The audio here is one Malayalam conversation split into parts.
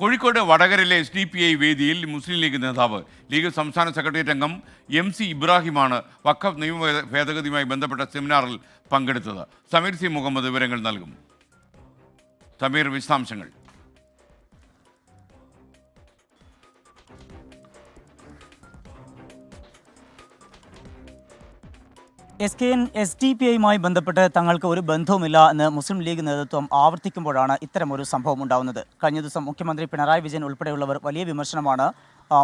കോഴിക്കോട് വടകരയിലെ SDPI വേദിയിൽ മുസ്ലിം ലീഗ് നേതാവ് ലീഗ് സംസ്ഥാന സെക്രട്ടേറിയറ്റ് അംഗം MC ഇബ്രാഹിമാണ് വഖഫ് നിയമ ഭേദഗതിയുമായി ബന്ധപ്പെട്ട സെമിനാറിൽ പങ്കെടുത്തത്. സമീർ സി മുഹമ്മദ് വിവരങ്ങൾ നൽകും. സമീർ, വിശദാംശങ്ങൾ. SDPIയുമായി ബന്ധപ്പെട്ട് തങ്ങൾക്ക് ഒരു ബന്ധവുമില്ല എന്ന് മുസ്ലിം ലീഗ് നേതൃത്വം ആവർത്തിക്കുമ്പോഴാണ് ഇത്തരമൊരു സംഭവം ഉണ്ടാകുന്നത്. കഴിഞ്ഞ ദിവസം മുഖ്യമന്ത്രി പിണറായി വിജയൻ ഉൾപ്പെടെയുള്ളവർ വലിയ വിമർശനമാണ്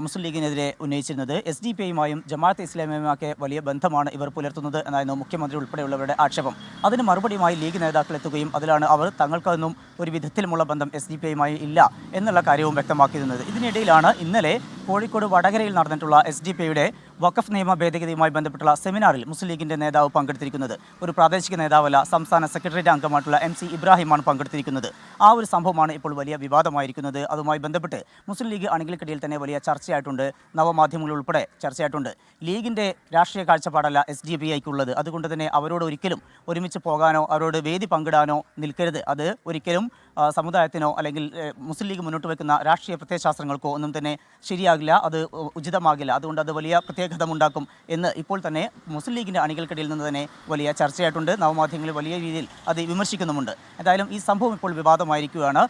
മുസ്ലിം ലീഗിനെതിരെ ഉന്നയിച്ചിരുന്നത്. SDPIയുമായും ജമാഅത്തെ ഇസ്ലാമിയുമൊക്കെ വലിയ ബന്ധമാണ് ഇവർ പുലർത്തുന്നത് എന്നായിരുന്നു മുഖ്യമന്ത്രി ഉൾപ്പെടെയുള്ളവരുടെ ആക്ഷേപം. അതിന് മറുപടിയുമായി ലീഗ് നേതാക്കൾ എത്തുകയും അതിലാണ് അവർ തങ്ങൾക്കൊന്നും ഒരു വിധത്തിലുമുള്ള ബന്ധം SDPIയുമായി ഇല്ല എന്നുള്ള കാര്യവും വ്യക്തമാക്കിയിരുന്നത്. ഇതിനിടയിലാണ് ഇന്നലെ കോഴിക്കോട് വടകരയിൽ നടന്നിട്ടുള്ള SDPIയുടെ വഖഫ് നിയമ ഭേദഗതിയുമായി ബന്ധപ്പെട്ടുള്ള സെമിനാറിൽ മുസ്ലിം ലീഗിൻ്റെ നേതാവ് പങ്കെടുത്തിരിക്കുന്നത്. ഒരു പ്രാദേശിക നേതാവല്ല, സംസ്ഥാന സെക്രട്ടേറിയറ്റ് അംഗമായിട്ടുള്ള MC ഇബ്രാഹിമാണ് പങ്കെടുത്തിരിക്കുന്നത്. ആ ഒരു സംഭവമാണ് ഇപ്പോൾ വലിയ വിവാദമായിരിക്കുന്നത്. അതുമായി ബന്ധപ്പെട്ട് മുസ്ലിം ലീഗ് അണികൾക്കിടയിൽ തന്നെ വലിയ ചർച്ചയായിട്ടുണ്ട്. നവമാധ്യമങ്ങൾ ഉൾപ്പെടെ ചർച്ചയായിട്ടുണ്ട്. ലീഗിൻ്റെ രാഷ്ട്രീയ കാഴ്ചപ്പാടല്ല SDPIക്കുള്ളത്. അതുകൊണ്ട് തന്നെ അവരോട് ഒരിക്കലും ഒരുമിച്ച് പോകാനോ അവരോട് വേദി പങ്കിടാനോ നിൽക്കരുത്. അത് ഒരിക്കലും സമുദായത്തിനോ അല്ലെങ്കിൽ മുസ്ലിം ലീഗ് മുന്നോട്ട് വയ്ക്കുന്ന രാഷ്ട്രീയ പ്രത്യയശാസ്ത്രങ്ങൾക്കോ ഒന്നും തന്നെ ശരിയാകില്ല, അത് ഉചിതമാകില്ല. അതുകൊണ്ട് അത് വലിയ പ്രത്യാഘാതമുണ്ടാക്കും എന്ന് ഇപ്പോൾ തന്നെ മുസ്ലിം ലീഗിൻ്റെ അണികൾക്കിടയിൽ നിന്ന് തന്നെ വലിയ ചർച്ചയായിട്ടുണ്ട്. നവമാധ്യമങ്ങളിൽ വലിയ രീതിയിൽ അത് വിമർശിക്കുന്നുമുണ്ട്. എന്തായാലും ഈ സംഭവം ഇപ്പോൾ വിവാദമായിരിക്കുകയാണ്.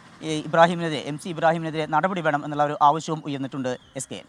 MC ഇബ്രാഹിമിനെതിരെ നടപടി വേണം എന്നുള്ള ഒരു ആവശ്യവും ഉയർന്നിട്ടുണ്ട്. SKN.